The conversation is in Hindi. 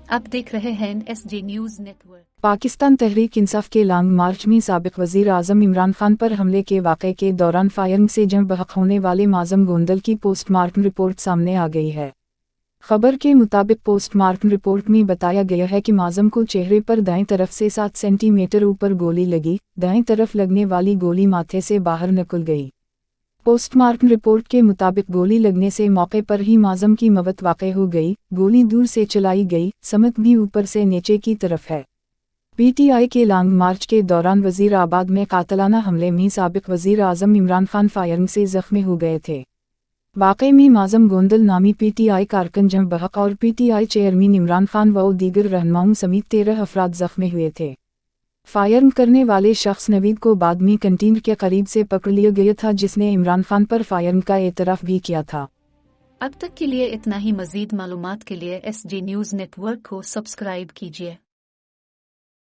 आप देख रहे हैं SG news network. Pakistan Tehreek Insaf के लॉन्ग मार्च में साबिक वज़ीर आज़म इमरान खान पर हमले के वाक़े के दौरान फायरिंग से जम बहक होने वाले माज़म गोंदल की पोस्टमार्टम रिपोर्ट सामने आ गई है। खबर के मुताबिक पोस्टमार्टम रिपोर्ट में बताया गया है कि माज़म को चेहरे पर दाएं तरफ से 7 सेंटीमीटर ऊपर गोली लगी। दाएं तरफ लगने वाली गोली माथे से बाहर निकल गई। पोस्टमार्टम रिपोर्ट के मुताबिक गोली लगने से मौके पर ही माज़म की मौत वाक़ई हो गई। गोली दूर से चलाई गई, समत भी ऊपर से नीचे की तरफ है। PTI के लॉन्ग मार्च के दौरान वज़ीराबाद में कातलाना हमले में साबिक वज़ीर आज़म इमरान खान फायरिंग से ज़ख्मी हो गए थे। वाक़ई में माज़म गोंदल नामी PTI कारकुन जम बहक और PTI चेयरमैन इमरान खान व दीगर रहनुमाओं समेत 13 अफराद ज़ख्मी हुए थे। फायरिंग करने वाले शख्स नवीद को बाद में कैंटीन के करीब से पकड़ लिया गया था, जिसने इमरान खान पर फायरिंग का एतराफ़ भी किया था। अब तक के लिए इतना ही। मज़ीद मालूमात के लिए SG न्यूज़ नेटवर्क को सब्सक्राइब कीजिए।